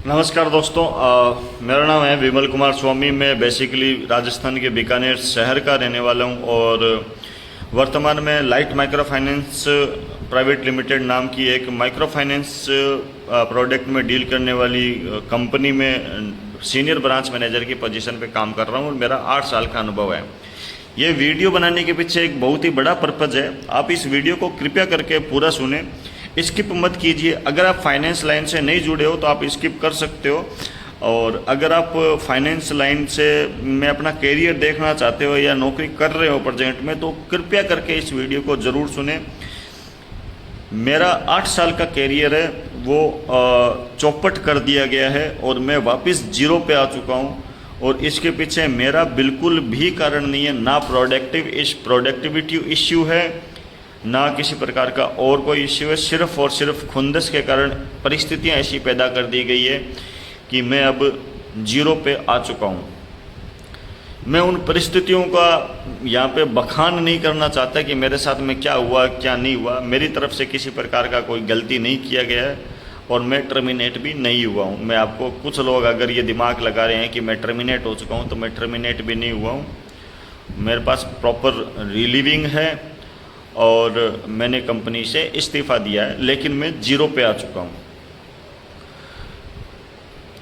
नमस्कार दोस्तों, मेरा नाम है विमल कुमार स्वामी। मैं बेसिकली राजस्थान के बीकानेर शहर का रहने वाला हूं और वर्तमान में light micro finance private limited नाम की एक माइक्रो फाइनेंस प्रोडक्ट में डील करने वाली कंपनी में सीनियर ब्रांच मैनेजर की पोजीशन पे काम कर रहा हूं और मेरा 8 साल का अनुभव है। ये वीडियो बनाने के पीछे एक बहुत ही बड़ा पर्पज़ है। आप इस वीडियो को कृपया करके पूरा सुने, स्किप मत कीजिए। अगर आप फाइनेंस लाइन से नहीं जुड़े हो तो आप स्किप कर सकते हो, और अगर आप फाइनेंस लाइन से में अपना कैरियर देखना चाहते हो या नौकरी कर रहे हो प्रेजेंट में, तो कृपया करके इस वीडियो को ज़रूर सुने। मेरा 8 साल का कैरियर है वो चौपट कर दिया गया है और मैं वापस जीरो पे आ चुका हूँ, और इसके पीछे मेरा बिल्कुल भी कारण नहीं है। ना प्रोडक्टिविटी इश्यू है, ना किसी प्रकार का और कोई इश्यू है। सिर्फ और सिर्फ खुंदस के कारण परिस्थितियां ऐसी पैदा कर दी गई है कि मैं अब जीरो पे आ चुका हूं। मैं उन परिस्थितियों का यहाँ पे बखान नहीं करना चाहता कि मेरे साथ में क्या हुआ क्या नहीं हुआ। मेरी तरफ से किसी प्रकार का कोई गलती नहीं किया गया है और मैं टर्मिनेट भी नहीं हुआ हूँ। मैं आपको, कुछ लोग अगर ये दिमाग लगा रहे हैं कि मैं टर्मिनेट हो चुका हूँ, तो मैं टर्मिनेट भी नहीं हुआ हूँ। मेरे पास प्रॉपर रिलीविंग है और मैंने कंपनी से इस्तीफ़ा दिया है, लेकिन मैं जीरो पे आ चुका हूँ।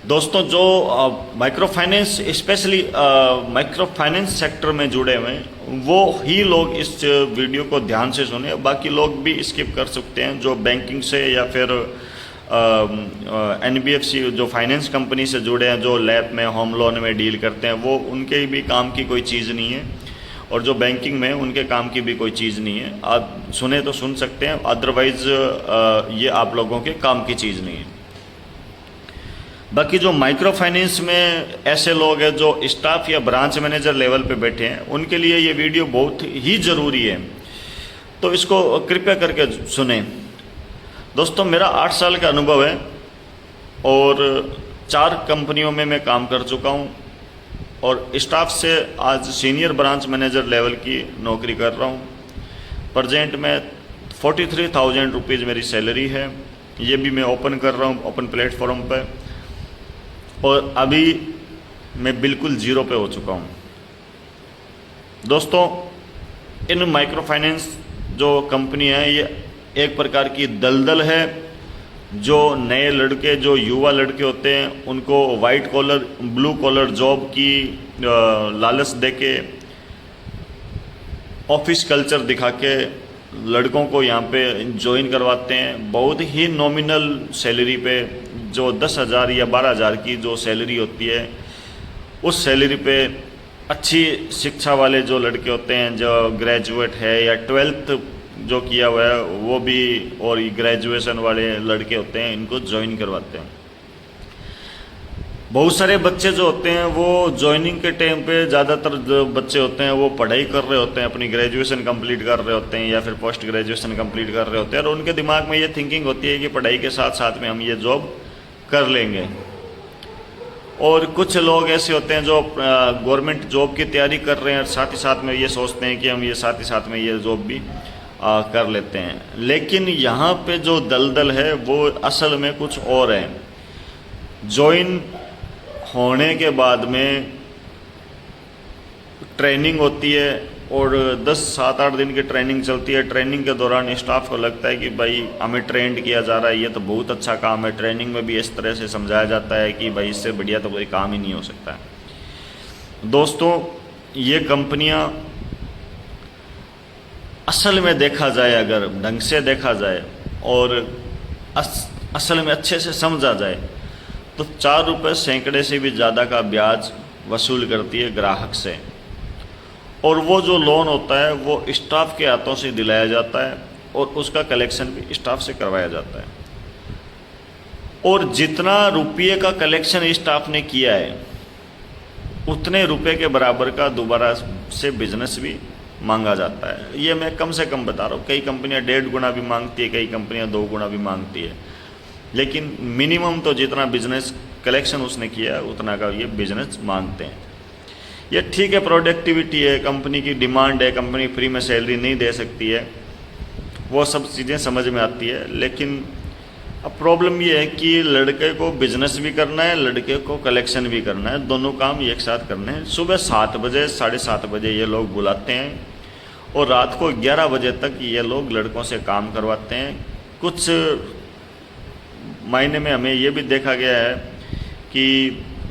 दोस्तों, जो micro finance, specially micro finance sector में जुड़े हुए हैं, वो ही लोग इस वीडियो को ध्यान से सुने। बाकी लोग भी स्किप कर सकते हैं। जो बैंकिंग से या फिर NBFC जो फाइनेंस कंपनी से जुड़े हैं, जो लैब में होम लोन में डील करते हैं, वो उनके भी काम की कोई चीज़ नहीं है, और जो बैंकिंग में उनके काम की भी कोई चीज़ नहीं है। आप सुने तो सुन सकते हैं, अदरवाइज ये आप लोगों के काम की चीज़ नहीं है। बाकी जो माइक्रो फाइनेंस में ऐसे लोग हैं जो स्टाफ या ब्रांच मैनेजर लेवल पे बैठे हैं, उनके लिए ये वीडियो बहुत ही ज़रूरी है, तो इसको कृपया करके सुने। दोस्तों, मेरा 8 साल का अनुभव है और 4 कंपनियों में मैं काम कर चुका हूँ और स्टाफ से आज सीनियर ब्रांच मैनेजर लेवल की नौकरी कर रहा हूँ। प्रजेंट में 43,000 रुपीज़ मेरी सैलरी है। ये भी मैं ओपन कर रहा हूँ ओपन प्लेटफॉर्म पे, और अभी मैं बिल्कुल जीरो पे हो चुका हूँ। दोस्तों, इन माइक्रो फाइनेंस जो कंपनी है, ये एक प्रकार की दलदल है। जो नए लड़के, जो युवा लड़के होते हैं, उनको white collar, blue collar job की लालच देके, ऑफिस कल्चर दिखा के लड़कों को यहाँ पे ज्वाइन करवाते हैं बहुत ही नॉमिनल सैलरी पे। जो 10,000 या 12,000 की जो सैलरी होती है, उस सैलरी पे अच्छी शिक्षा वाले जो लड़के होते हैं, जो ग्रेजुएट है या 12th जो किया हुआ है वो भी, और ग्रेजुएशन वाले लड़के होते हैं, इनको ज्वाइन करवाते हैं। बहुत सारे बच्चे जो होते हैं वो ज्वाइनिंग के टाइम पे, ज़्यादातर जो बच्चे होते हैं वो पढ़ाई कर रहे होते हैं, अपनी ग्रेजुएशन कंप्लीट कर रहे होते हैं या फिर पोस्ट ग्रेजुएशन कंप्लीट कर रहे होते हैं, और उनके दिमाग में ये थिंकिंग होती है कि पढ़ाई के साथ साथ में हम ये जॉब कर लेंगे। और कुछ लोग ऐसे होते हैं जो गवर्नमेंट जॉब की तैयारी कर रहे हैं, साथ ही साथ में ये सोचते हैं कि हम ये साथ ही साथ में ये जॉब भी कर लेते हैं। लेकिन यहाँ पे जो दलदल है वो असल में कुछ और है। ज्वाइन होने के बाद में ट्रेनिंग होती है और 7-8 दिन की ट्रेनिंग चलती है। ट्रेनिंग के दौरान स्टाफ को लगता है कि भाई हमें ट्रेंड किया जा रहा है, ये तो बहुत अच्छा काम है। ट्रेनिंग में भी इस तरह से समझाया जाता है कि भाई इससे बढ़िया तो कोई काम ही नहीं हो सकता। दोस्तों, ये कंपनियां असल में देखा जाए, अगर ढंग से देखा जाए और असल में अच्छे से समझा जाए, तो 4 रुपये सैकड़े से भी ज़्यादा का ब्याज वसूल करती है ग्राहक से, और वो जो लोन होता है वो स्टाफ के हाथों से दिलाया जाता है और उसका कलेक्शन भी स्टाफ से करवाया जाता है। और जितना रुपये का कलेक्शन स्टाफ ने किया है, उतने रुपये के बराबर का दोबारा से बिजनेस भी मांगा जाता है। ये मैं कम से कम बता रहा हूँ। कई कंपनियाँ 1.5 गुना भी मांगती है, कई कंपनियाँ 2 गुना भी मांगती है, लेकिन मिनिमम तो जितना बिजनेस कलेक्शन उसने किया है उतना का ये बिजनेस मांगते हैं। ये ठीक है, प्रोडक्टिविटी है, कंपनी की डिमांड है, कंपनी फ्री में सैलरी नहीं दे सकती है, वो सब चीज़ें समझ में आती है। लेकिन अब प्रॉब्लम ये है कि लड़के को बिजनेस भी करना है, लड़के को कलेक्शन भी करना है, दोनों काम एक साथ करने हैं। सुबह 7 बजे 7:30 बजे ये लोग बुलाते हैं और रात को 11 बजे तक ये लोग लड़कों से काम करवाते हैं। कुछ महीने में हमें ये भी देखा गया है कि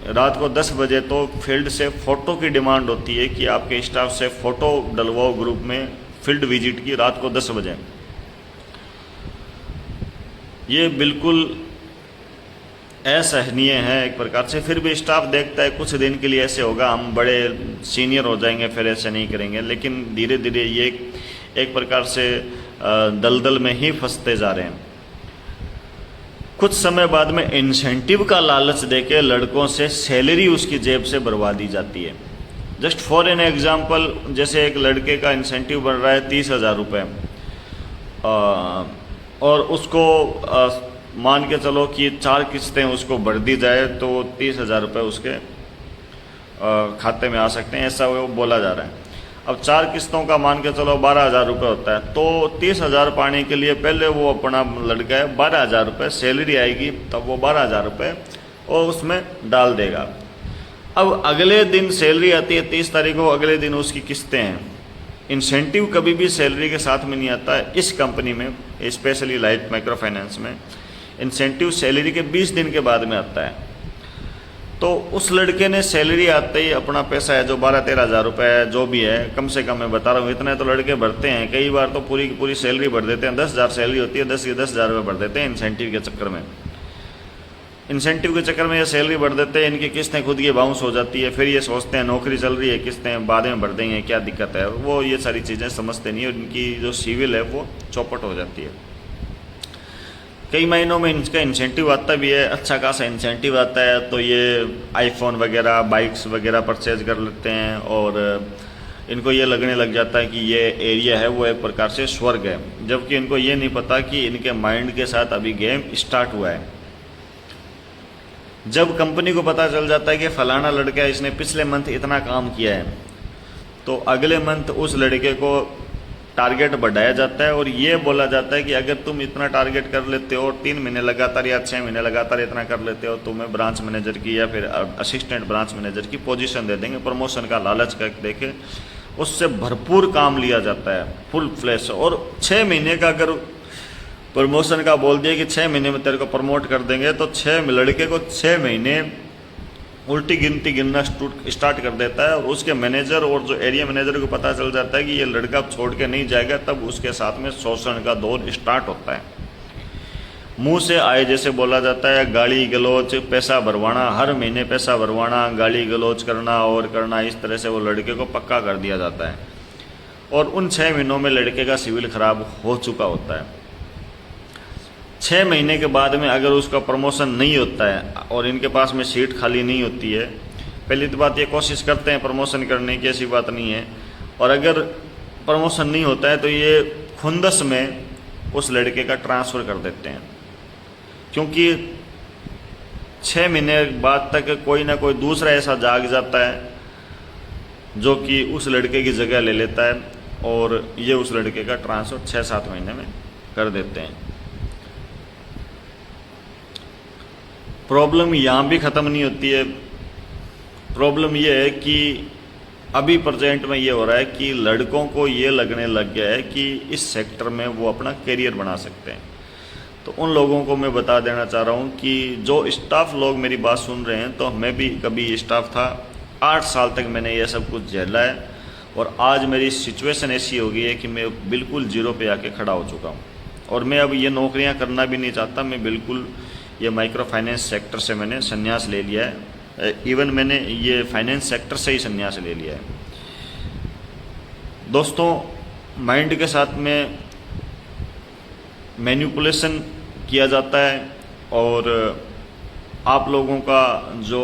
रात को 10 बजे तो फील्ड से फ़ोटो की डिमांड होती है कि आपके स्टाफ से फ़ोटो डलवाओ ग्रुप में फील्ड विजिट की, रात को 10 बजे। ये बिल्कुल असहनीय है एक प्रकार से। फिर भी स्टाफ देखता है कुछ दिन के लिए ऐसे होगा, हम बड़े सीनियर हो जाएंगे, फिर ऐसे नहीं करेंगे, लेकिन धीरे धीरे ये एक प्रकार से दलदल में ही फंसते जा रहे हैं। कुछ समय बाद में इंसेंटिव का लालच देके लड़कों से सैलरी उसकी जेब से बर्बाद दी जाती है। जस्ट फॉर एन एग्जाम्पल, जैसे एक लड़के का इंसेंटिव बन रहा है 30,000 रुपये और उसको मान के चलो कि 4 किस्तें उसको भर दी जाए तो 30,000 रुपये उसके खाते में आ सकते हैं, ऐसा वो बोला जा रहा है। अब 4 किस्तों का मान के चलो 12,000 रुपये होता है, तो 30,000 पाने के लिए पहले वो अपना लड़का है 12,000 रुपये सैलरी आएगी, तब वो 12,000 रुपये और उसमें डाल देगा। अब अगले दिन सैलरी आती है 30 तारीख को, अगले दिन उसकी किस्तें हैं। इंसेंटिव कभी भी सैलरी के साथ में नहीं आता है इस कंपनी में, स्पेशली लाइट माइक्रो फाइनेंस में। इंसेंटिव सैलरी के 20 दिन के बाद में आता है। तो उस लड़के ने सैलरी आते ही अपना पैसा है जो 12-13 हज़ार रुपये है, जो भी है, कम से कम मैं बता रहा हूँ, इतने तो लड़के भरते हैं। कई बार तो पूरी की पूरी सैलरी भर देते हैं, 10,000 सैलरी होती है, 10,000 रुपये भर देते हैं इंसेंटिव के चक्कर में। इंसेंटिव के चक्कर में ये सैलरी बढ़ देते हैं, इनकी किस्तें खुद की बाउंस हो जाती है। फिर ये सोचते हैं नौकरी चल रही है, किस्तें बाद में भर देंगे, क्या दिक्कत है। वो ये सारी चीज़ें समझते नहीं, और इनकी जो सिविल है वो चौपट हो जाती है। कई महीनों में इनका इंसेंटिव आता भी है, अच्छा खासा इंसेंटिव आता है, तो ये आईफोन वगैरह, बाइक्स वगैरह परचेज कर लेते हैं और इनको ये लगने लग जाता है कि ये एरिया है वो एक प्रकार से स्वर्ग है, जबकि इनको ये नहीं पता कि इनके माइंड के साथ अभी गेम स्टार्ट हुआ है। जब कंपनी को पता चल जाता है कि फलाना लड़का है, इसने पिछले मंथ इतना काम किया है, तो अगले मंथ उस लड़के को टारगेट बढ़ाया जाता है और ये बोला जाता है कि अगर तुम इतना टारगेट कर लेते हो, 3 महीने लगातार या 6 महीने लगातार इतना कर लेते हो, तुम्हें ब्रांच मैनेजर की या फिर असिस्टेंट ब्रांच मैनेजर की पोजीशन दे देंगे। प्रमोशन का लालच कर देके उससे भरपूर काम लिया जाता है, फुल फ्लैश। और 6 महीने का अगर प्रमोशन का बोल दिया कि 6 महीने में तेरे को प्रमोट कर देंगे, तो 6 लड़के को 6 महीने उल्टी गिनती गिनना स्टार्ट कर देता है। और उसके मैनेजर और जो एरिया मैनेजर को पता चल जाता है कि ये लड़का छोड़ के नहीं जाएगा, तब उसके साथ में शोषण का दौर स्टार्ट होता है। मुंह से आए जैसे बोला जाता है, गाली गलौज, पैसा भरवाना, हर महीने पैसा भरवाना, गाली गलौज करना और करना, इस तरह से वो लड़के को पक्का कर दिया जाता है। और उन 6 महीनों में लड़के का सिविल खराब हो चुका होता है। 6 महीने के बाद में अगर उसका प्रमोशन नहीं होता है और इनके पास में सीट खाली नहीं होती है, पहली तो बात ये कोशिश करते हैं प्रमोशन करने की, ऐसी बात नहीं है। और अगर प्रमोशन नहीं होता है तो ये खुंदस में उस लड़के का ट्रांसफ़र कर देते हैं, क्योंकि 6 महीने बाद तक कोई ना कोई दूसरा ऐसा जाग जाता है जो कि उस लड़के की जगह ले लेता है और ये उस लड़के का ट्रांसफ़र 6-7 महीने में कर देते हैं। प्रॉब्लम यहाँ भी ख़त्म नहीं होती है। प्रॉब्लम ये है कि अभी प्रेजेंट में ये हो रहा है कि लड़कों को ये लगने लग गया है कि इस सेक्टर में वो अपना करियर बना सकते हैं। तो उन लोगों को मैं बता देना चाह रहा हूँ कि जो स्टाफ लोग मेरी बात सुन रहे हैं, तो मैं भी कभी स्टाफ था, 8 साल तक मैंने ये सब कुछ झेला है और आज मेरी सिचुएशन ऐसी हो गई है कि मैं बिल्कुल जीरो पे आके खड़ा हो चुका हूँ। और मैं अब ये नौकरियाँ करना भी नहीं चाहता, मैं बिल्कुल ये माइक्रो फाइनेंस सेक्टर से मैंने संन्यास ले लिया है। इवन मैंने ये फाइनेंस सेक्टर से ही संन्यास ले लिया है। दोस्तों, माइंड के साथ में मैनिपुलेशन किया जाता है और आप लोगों का जो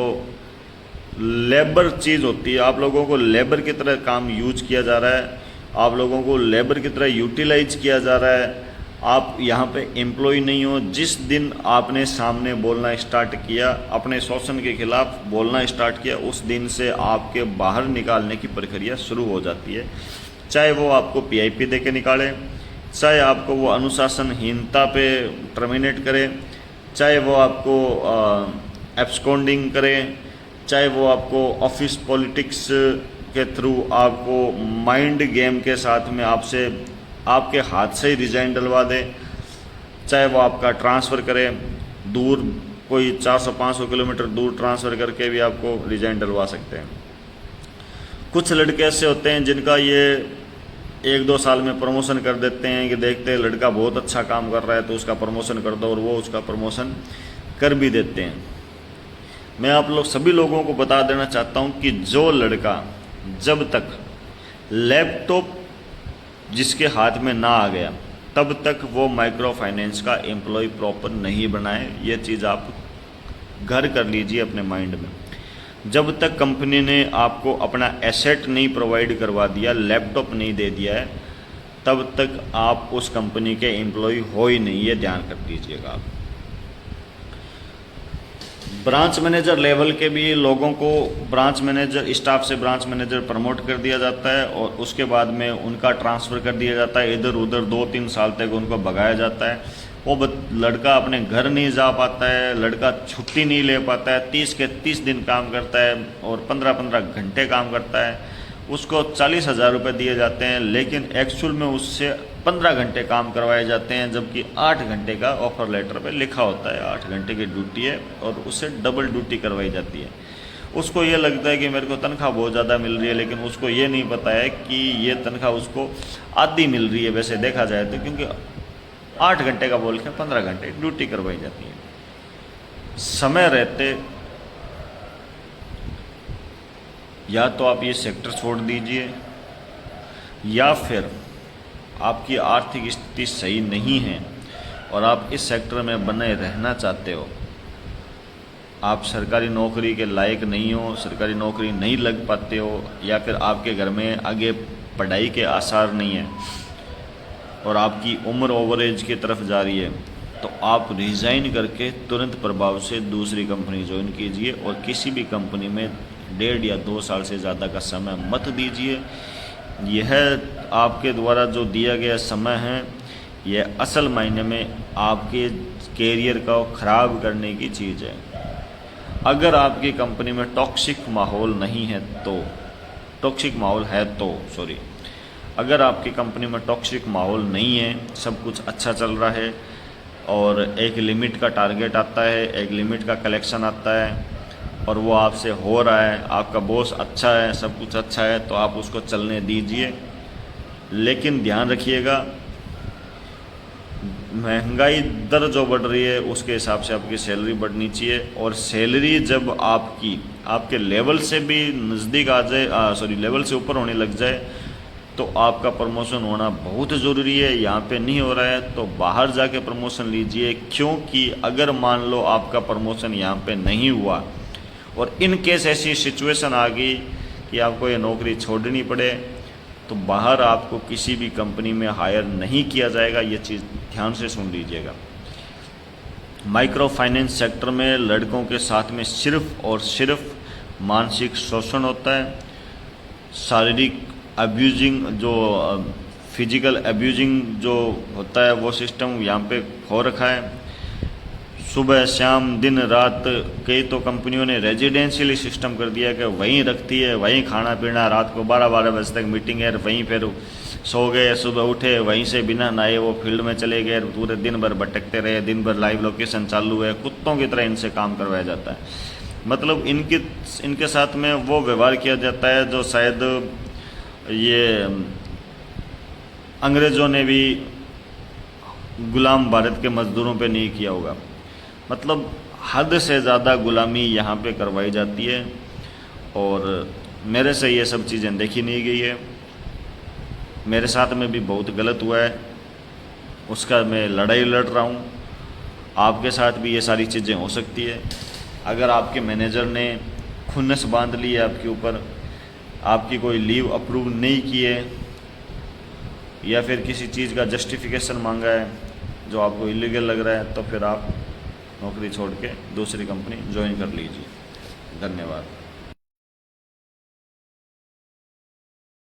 लेबर चीज़ होती है, आप लोगों को लेबर की तरह काम यूज किया जा रहा है, आप लोगों को लेबर की तरह यूटिलाइज किया जा रहा है। आप यहाँ पे एम्प्लॉय नहीं हो। जिस दिन आपने सामने बोलना स्टार्ट किया, अपने शोषण के खिलाफ बोलना स्टार्ट किया, उस दिन से आपके बाहर निकालने की प्रक्रिया शुरू हो जाती है। चाहे वो आपको PIP दे के निकाले, चाहे आपको वो अनुशासनहीनता पे टर्मिनेट करे, चाहे वो आपको एब्सकॉन्डिंग करे, चाहे वो आपको ऑफिस पॉलिटिक्स के थ्रू आपको माइंड गेम के साथ में आपसे आपके हाथ से ही रिजाइन डलवा दे, चाहे वो आपका ट्रांसफ़र करे दूर, कोई 400-500 किलोमीटर दूर ट्रांसफ़र करके भी आपको रिजाइन डलवा सकते हैं। कुछ लड़के ऐसे होते हैं जिनका ये 1-2 साल में प्रमोशन कर देते हैं कि देखते हैं लड़का बहुत अच्छा काम कर रहा है तो उसका प्रमोशन कर दो, और वो उसका प्रमोशन कर भी देते हैं। मैं आप लोग सभी लोगों को बता देना चाहता हूं कि जो लड़का जब तक लैपटॉप जिसके हाथ में ना आ गया तब तक वो माइक्रो फाइनेंस का एम्प्लॉय प्रॉपर नहीं बनाए। ये चीज़ आप घर कर लीजिए अपने माइंड में। जब तक कंपनी ने आपको अपना एसेट नहीं प्रोवाइड करवा दिया, लैपटॉप नहीं दे दिया है, तब तक आप उस कंपनी के एम्प्लॉय हो ही नहीं, ये ध्यान कर दीजिएगा आप। ब्रांच मैनेजर लेवल के भी लोगों को ब्रांच मैनेजर, स्टाफ से ब्रांच मैनेजर प्रमोट कर दिया जाता है और उसके बाद में उनका ट्रांसफ़र कर दिया जाता है इधर उधर, 2-3 साल तक उनको भगाया जाता है। वो लड़का अपने घर नहीं जा पाता है, लड़का छुट्टी नहीं ले पाता है, 30 के 30 दिन काम करता है और 15-15 घंटे काम करता है, उसको 40,000 रुपये दिए जाते हैं, लेकिन एक्चुअल में उससे 15 घंटे काम करवाए जाते हैं, जबकि 8 घंटे का ऑफर लेटर पे लिखा होता है 8 घंटे की ड्यूटी है और उससे डबल ड्यूटी करवाई जाती है। उसको ये लगता है कि मेरे को तनख्वाह बहुत ज़्यादा मिल रही है, लेकिन उसको ये नहीं पता है कि ये तनख्वाह उसको आधी मिल रही है वैसे देखा जाए तो, क्योंकि 8 घंटे का बोल के 15 घंटे ड्यूटी करवाई जाती है। समय रहते या तो आप ये सेक्टर छोड़ दीजिए, या फिर आपकी आर्थिक स्थिति सही नहीं है और आप इस सेक्टर में बने रहना चाहते हो, आप सरकारी नौकरी के लायक नहीं हो, सरकारी नौकरी नहीं लग पाते हो, या फिर आपके घर में आगे पढ़ाई के आसार नहीं है और आपकी उम्र ओवर एज की तरफ जा रही है, तो आप रिज़ाइन करके तुरंत प्रभाव से दूसरी कंपनी ज्वाइन कीजिए और किसी भी कंपनी में 1.5 या 2 साल से ज़्यादा का समय मत दीजिए। यह आपके द्वारा जो दिया गया समय है, यह असल मायने में आपके कैरियर को ख़राब करने की चीज़ है। अगर आपकी कंपनी में टॉक्सिक माहौल नहीं है तो, टॉक्सिक माहौल है तो सॉरी, अगर आपकी कंपनी में टॉक्सिक माहौल नहीं है, सब कुछ अच्छा चल रहा है और एक लिमिट का टारगेट आता है, एक लिमिट का कलेक्शन आता है और वो आपसे हो रहा है, आपका बॉस अच्छा है, सब कुछ अच्छा है, तो आप उसको चलने दीजिए। लेकिन ध्यान रखिएगा, महंगाई दर जो बढ़ रही है उसके हिसाब से आपकी सैलरी बढ़नी चाहिए, और सैलरी जब आपके लेवल से भी नज़दीक आ जाए, लेवल से ऊपर होने लग जाए, तो आपका प्रमोशन होना बहुत ज़रूरी है। यहाँ पे नहीं हो रहा है तो बाहर जाके प्रमोशन लीजिए, क्योंकि अगर मान लो आपका प्रमोशन यहाँ पे नहीं हुआ और इन केस ऐसी सिचुएशन आ गई कि आपको ये नौकरी छोड़नी पड़े, तो बाहर आपको किसी भी कंपनी में हायर नहीं किया जाएगा। ये चीज़ ध्यान से सुन लीजिएगा। माइक्रो फाइनेंस सेक्टर में लड़कों के साथ में सिर्फ और सिर्फ मानसिक शोषण होता है, शारीरिक अब्यूजिंग, जो फिजिकल अब्यूजिंग जो होता है वो सिस्टम यहाँ पे हो रखा है। सुबह शाम दिन रात, कई तो कंपनियों ने रेजिडेंशियली सिस्टम कर दिया कि वहीं रखती है, वहीं खाना पीना, रात को 12-12 बजे तक मीटिंग है, वहीं फिर सो गए, सुबह उठे वहीं से बिना नहाए वो फील्ड में चले गए, पूरे दिन भर भटकते रहे, दिन भर लाइव लोकेशन चालू है, कुत्तों की तरह इनसे काम करवाया जाता है। मतलब इनके साथ में वो व्यवहार किया जाता है जो शायद ये अंग्रेज़ों ने भी गुलाम भारत के मज़दूरों पे नहीं किया होगा। मतलब हद से ज़्यादा गुलामी यहाँ पे करवाई जाती है और मेरे से ये सब चीज़ें देखी नहीं गई है। मेरे साथ में भी बहुत गलत हुआ है, उसका मैं लड़ाई लड़ रहा हूँ। आपके साथ भी ये सारी चीज़ें हो सकती है। अगर आपके मैनेजर ने खुन्नस बांध ली है आपके ऊपर, आपकी कोई लीव अप्रूव नहीं की है, या फिर किसी चीज़ का जस्टिफिकेशन मांगा है जो आपको इलीगल लग रहा है, तो फिर आप नौकरी छोड़ के दूसरी कंपनी ज्वाइन कर लीजिए। धन्यवाद।